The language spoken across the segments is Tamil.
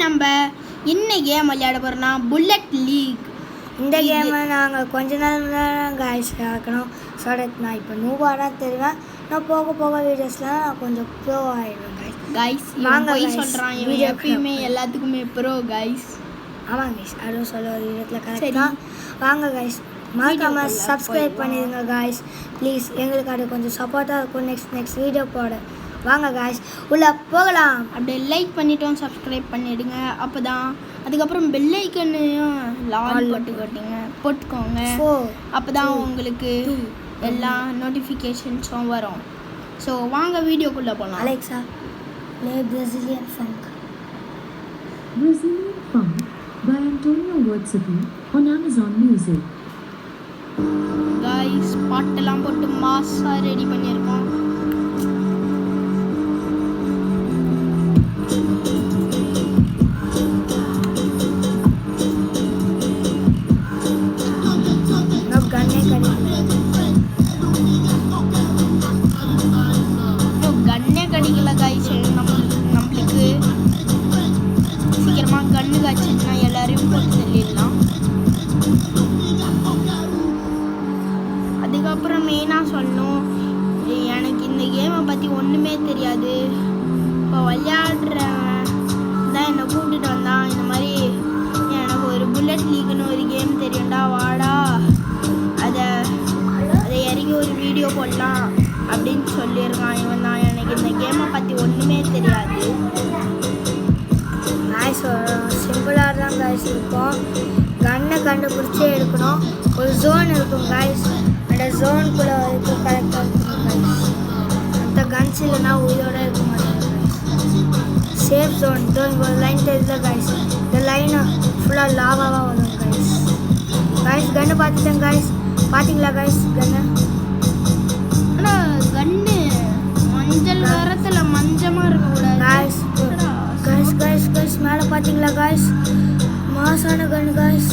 நம்ம என்ன கேம் விளையாட போகிறோம்னா புல்லட் லீக். இந்த கேமை நாங்கள் கொஞ்ச நாள் தான் காய்ஸ் ஆக்கணும். ஸோ நான் இப்போ நூவாக தான் தெரிவேன். நான் போக போக வீடியோஸ்லாம் கொஞ்சம் ப்ரோ ஆகிடுவேன் கைஸ். வாங்க சொல்கிறான் இவன் எப்பயுமே எல்லாத்துக்குமே ப்ரோ கைஸ். ஆமாம் கைஸ், அதுவும் சொல்ல ஒரு விதத்தில் கரெக்டாக. வாங்க கைஸ், மறக்காமல் சப்ஸ்கிரைப் பண்ணிடுங்க காய்ஸ் ப்ளீஸ். எங்களுக்கு அது கொஞ்சம் சப்போர்ட்டாக இருக்கும் நெக்ஸ்ட் வீடியோ போட. வாங்க காய்ஸ் உள்ளே போகலாம். அப்படியே லைக் பண்ணிட்டோம், சப்ஸ்கிரைப் பண்ணிவிடுங்க. அப்போ தான் அதுக்கப்புறம் பெல் ஐக்கனையும் லால் போட்டுக்கோங்க. அப்போ தான் உங்களுக்கு எல்லா நோட்டிஃபிகேஷன்ஸும் வரும். ஸோ வாங்க வீடியோக்குள்ளே போகலாம். Alexa play Brazilian funk. Brazilian Funk by Antonio Wurtzepi on Amazon Music. Guys பாட்டெல்லாம் போட்டு மாஸாக ரெடி பண்ணியிருக்கோம். கண்ணே கடிக்கல காய்ஸ். நம்மளுக்கு சீக்கிரமாக கண்ணு காய்ச்சின்னா எல்லாரையும் போட்டு தள்ளிடலாம். அதுக்கப்புறம் மெயினாக சொல்லணும், எனக்கு இந்த கேமை பற்றி ஒன்றுமே தெரியாது. இப்போ விளையாடுறவன் தான் என்னை கூப்பிட்டுட்டு வந்தான். இந்த மாதிரி எனக்கு ஒரு புல்லட் லீக்னு ஒரு கேம் தெரியும்டா, வாடா அதை இறங்கி ஒரு வீடியோ போடலாம் அப்படின்னு சொல்லியிருக்கான் இவன் தான். எனக்கு இந்த கேமை பற்றி ஒன்றுமே தெரியாது. காய்ஸ் சிம்பிளாக தான் காய்ஸ் இருக்கும். கன்னை கண்டுபிடிச்சே எடுக்கணும். ஒரு ஜோன் இருக்கும் காய்ஸ், அந்த ஜோனுக்குள்ளே வரைக்கும் கரெக்டாக இருக்கும் காய்ஸ். அந்த கன்ஸ் இல்லைன்னா உயிரோட இருக்க மாட்டாங்க. சேஃப் ஜோன் இங்கே ஒரு லைன் தெரியுது காய்ஸ். இந்த லைனை ஃபுல்லாக லாவாக வரும் காய்ஸ். காய்ஸ் கன்று பார்த்துட்டேன் காய்ஸ். பார்த்தீங்களா காய்ஸ் கன்று? ஆனால் கன்று மஞ்சள் வரத்தில் மஞ்சமாக இருக்கக்கூடாது காய்ஸ். காய்ஸ் காய்ஸ் காய்ஸ் மேலே பார்த்தீங்களா காய்ஸ்? மாசான கன்று காய்ஸ்.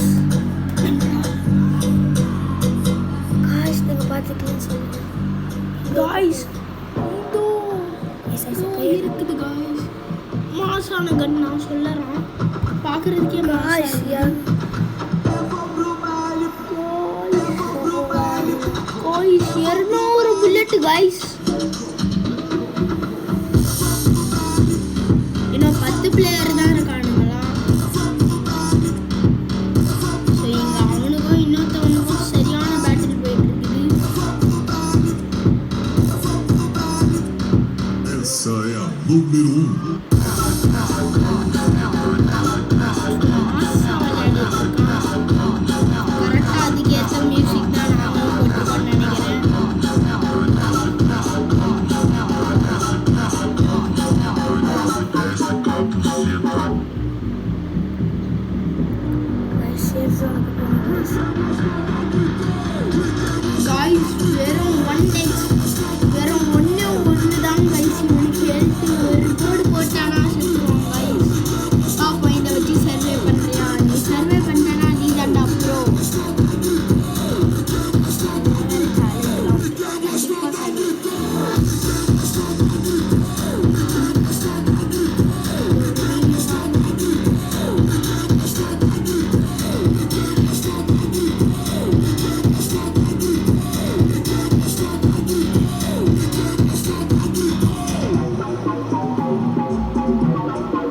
காய்ஸ் நீங்கள் பார்த்துக்கலன்னு சொல்லுங்கள் காய்ஸ். இருக்குது காய்ஸ், மாசான கன் நான் சொல்லறேன். பார்க்குறதுக்கே காய்ஸ். Guys 200 bullet guys. இன்னும் 10 பிளேயர் தான் இருக்கானுங்களா. ஸோ இங்கே அவனுக்கும் இன்னொருத்தவனுக்கும் சரியான பேட்டில் போயிட்டு இருக்குது. Essa é a número 1. கரெக்டாக அதுக்கேற்ற மியூசிக் தான் நானும் போட்டுக்கோன்னு நினைக்கிறேன். காய்ஸ் வெறும் 1x வெறும் ஒன்று தான் கைஸ். இவனுக்கு எழுத்து ஒரு கோடு போட்டானா செத்துருவான் கைஸ். பாப்பா இதை வச்சு சர்வே பண்ணுறியா? நீ சர்வே பண்ணிட்டேன்னா நீ தாண்டா ப்ரோ.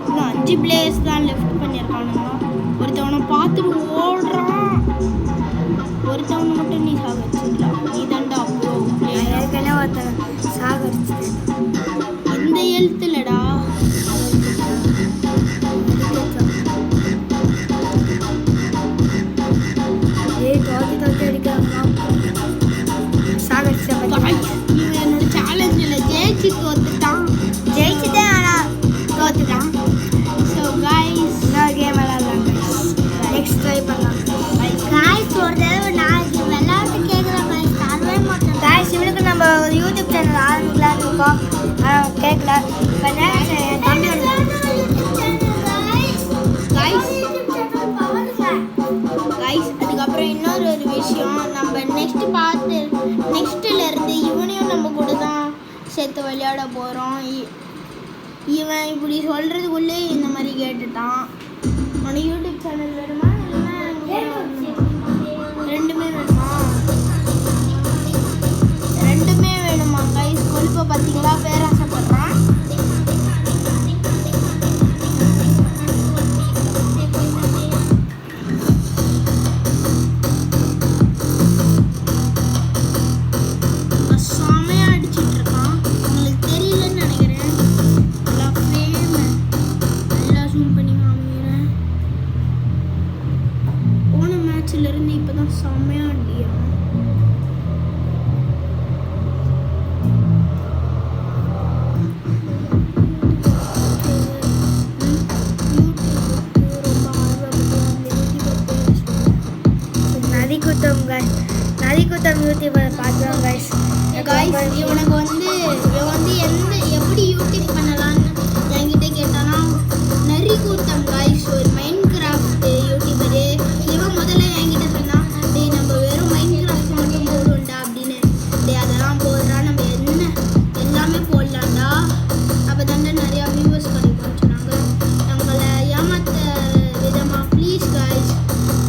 இன்னும் 5 பிளேயர்ஸ் தான் லெஃப்ட் பண்ணியிருக்கானுங்க. ஒருத்தவனை பார்த்துட்டு ஓடுறான், ஒருத்தவனை மட்டும் நீ சாகடிச்சிடலாம். நீ தாண்டா ப்ரோ. ஏற்கனவே ஒருத்தன் சாகடிச்சிட்டேன். இந்த எழுத்துலடா தோக்கி அடிக்கிறாங்க. சாகடிச்ச இவன் என்னோட சேலஞ்சில் ஜெயிச்சு தோத்துட்டான். ஜெயிச்சுட்டேன் ஆனால் தோத்துட்டான். ஸோ காய்ஸ் இன்னொரு கேம் விளாட்லாம் காய்ஸ். நெக்ஸ்ட் ட்ரை பண்ணலாம் காய்ஸ். ஒரு தடவை நான் விளையாட்டு கேட்குறேன் காய்ஸ், தரவே மாட்டேன் காய்ஸ். இவனுக்கு நம்ம ஒரு யூடியூப் சேனல் ஆரம்பிக்கலான்னு இருக்கோம். கேட்கல இப்போ என் தம்பி காய்ஸ். அதுக்கப்புறம் இன்னொரு விஷயம், நம்ம நெக்ஸ்ட்டில் இருந்து இவனையும் நம்ம கூட தான் சேர்த்து விளையாட போகிறோம். இவன் இப்படி சொல்கிறதுக்குள்ளே இந்த மாதிரி கேட்டுட்டான். உனக்கு யூடியூப் சேனல் வேணுமா இல்லைன்னா ரெண்டுமே வேணுமா? ரெண்டுமே வேணுமா கைஸ்? கொழுப்பை பார்த்தீங்களா, பேராசைப்படுறான். செமையாக அடிச்சிட்டு இருக்கான். உங்களுக்கு தெரியலன்னு நினைக்கிறேன். நல்லா ஃப்ரேம் நல்லா ஜூம் பண்ணி காமிக்கிறேன். போன மேட்ச்ல இருந்து இப்பதான் செமையாக அடிக்கிறான். நதிக்குத்தம் யூடியூபர் பார்க்கலாம் கைஸ். இவனுக்கு வந்து எப்படி யூடியூப் பண்ணலான்னு என்கிட்ட கேட்டானா, நரிக்கூட்டம் கைஸ் ஒரு மைண்ட் கிராஃப்ட் யூடியூபரு. இவன் முதல்ல என்கிட்ட சொன்னான், டேய் நம்ம வெறும் மைண்ட் கிராஃப்ட் மட்டும் போடுவோம்டா அப்படின்னு. டேய் அதெல்லாம் போடுறா, நம்ம எல்லாமே போடலாம்டா, அப்போ தாண்டா நிறையா வியூவர்ஸ் கிடைக்கும்னு சொன்னாங்க. நம்மளை ஏமாத்த விதமாக please guys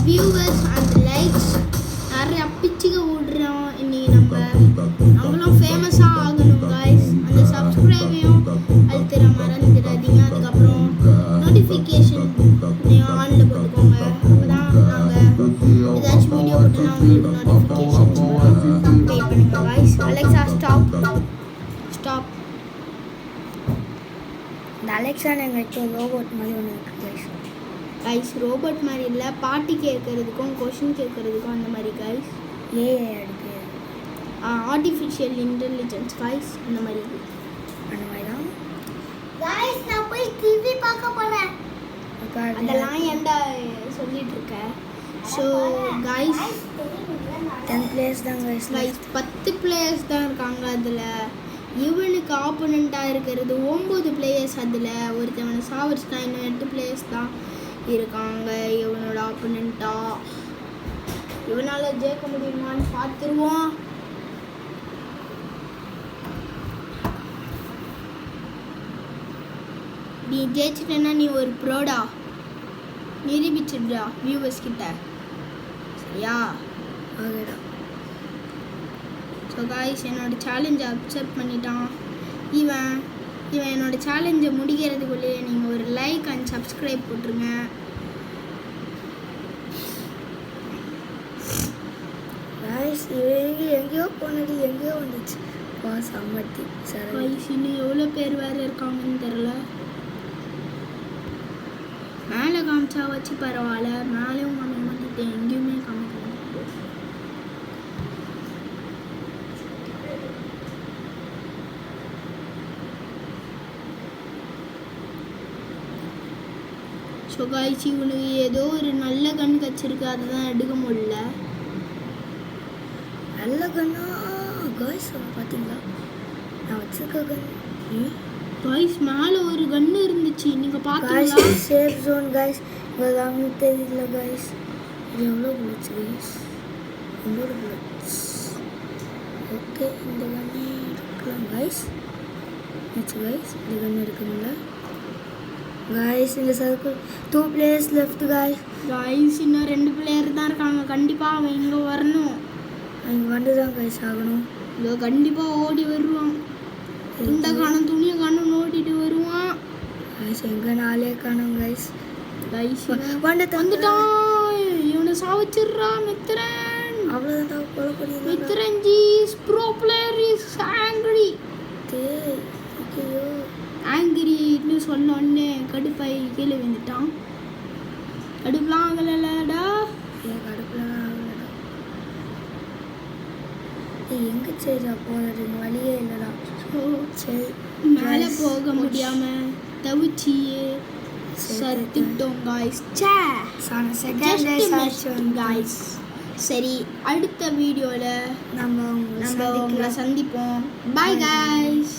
viewers and likes நிறையா பிச்சுக்க விடுறோம். இன்னைக்கு நம்மளும் ஃபேமஸாக ஆகணும் கைஸ். அந்த சப்ஸ்கிரைபையும் அழுத்துற மறந்துடாதீங்க. அதுக்கப்புறம் நோட்டிஃபிகேஷன் ஆனில் போட்டுக்கோங்க. அப்போ தான் நாங்கள் ஏதாச்சும் வீடியோ போட்டோன்னா உங்களுக்கு நோட்டிஃபிகேஷன் பே பண்ணுங்க கைஸ். Alexa stop. இந்த அலெக்ஸான்னு எங்களுக்கு ரோபோட் மாதிரி ஒன்று இருக்குது கைஸ். கைஸ் ரோபோட் மாதிரி இல்லை, பாட்டி கேட்குறதுக்கும் கொஷின் கேட்குறதுக்கும் அந்த மாதிரி கைஸ். ஏஐ அடிக்கிறது ஆர்டிஃபிஷியல் இன்டெலிஜென்ஸ் கைஸ் அந்த மாதிரி தான் கைஸ். நான் போய் டிவி பார்க்க போகிறேன். அதெல்லாம் ஏன்டா சொல்லிட்டு இருக்க? ஸோ கைஸ் 10 பிளேயர்ஸ் தான் கைஸ். 10 பிளேயர்ஸ் தான் இருக்காங்க. அதில் இவனுக்கு ஆப்போனண்ட்டாக இருக்கிறது 9 பிளேயர்ஸ். அதில் ஒருத்தவனை சாவடிச்சுட்டான். இன்னும் 8 பிளேயர்ஸ் தான் இருக்காங்க இவனோட ஆப்போனண்ட்டாக. இவனால் ஜெயிக்க முடியுமான்னு பார்த்துருவோம். நீ ஜெயிச்சிட்டேன்னா நீ ஒரு ப்ரோடா, நிரூபிச்சிடுறா வியூவர்ஸ் கிட்ட, சரியா? ஓகேடா. ஸோ காய்ஸ் என்னோட சேலஞ்சை அக்செப்ட் பண்ணிட்டான். இவன் என்னோட சேலஞ்சை முடிக்கிறதுக்குள்ளேயே நீங்கள் ஒரு லைக் அண்ட் சப்ஸ்கிரைப் போட்டுருங்க. காய்ஸ் எங்கேயோ போனது எங்கேயோ வந்துச்சு. சம்மட்டி சார் காய்ஸ் இன்னும் எவ்வளோ பேர் வேறு இருக்காங்கன்னு தெரில. மேலே காமிச்சா வச்சு பரவாயில்ல, மேலேயும் காமிக்க மாட்டேன், எங்கேயுமே காமிக்க மாட்டேன். ஸோ காய்ச்சி இவனுக்கு ஏதோ ஒரு நல்ல கண் கச்சிருக்கு, அதுதான் எடுக்க முடியல. நல்ல கண்ணா காய்ஸ் பார்த்தீங்களா? நான் வச்சிருக்க கன் காய்ஸ் மேலே ஒரு கன்று இருந்துச்சு, நீங்கள் பார்த்தீங்களா? Safe zone guys. உங்களுக்கு தெரியல காய்ஸ். இது எவ்வளோ புல்லட்ஸ் காய்ஸ்? 9 புல்லட்ஸ். ஓகே இந்த கண்ணு எடுக்கலாம் காய்ஸ். நெக்ஸ்ட் காய்ஸ் இந்த கண்ணு எடுக்கணும்ல காய்ஸ். இந்த circle 2 players left guys. Guys இன்னும் 2 பிளேயர் தான் இருக்காங்க. கண்டிப்பாக அவன் இங்கே வரணும். இங்கே வந்து தான் காய்ஸ் ஆகணும். இதோ கண்டிப்பாக ஓடி வருவான். இந்த காணும் துணியை காணும் ஓடிட்டு வருவான் காய்ஸ். எங்கே நாளே காணும் காய்ஸ். காய்ஸ் வந்துட்டான். இவனை சாவச்சிடுறா மித்ரன். அவ்வளோதான் கொலை பண்ணி Mithran G bro player is angry. ஐயோ ஆங்கிரின்னு சொன்னோடனே கடுப்பாய் கீழே வந்துட்டான். கடுப்புலாம் ஆகலடா. ஏன் கடுப்புலாம் ஆகலடா? எங்கே சரிடா போகிறது? இங்கே வழியே இல்லைடா. சரி மேலே போக முடியாமல் தவிச்சியே சத்துட்டோம் காய்ஸ். காய்ஸ் சரி, அடுத்த வீடியோவில் நம்ம உங்களை சந்திப்போம். Bye guys.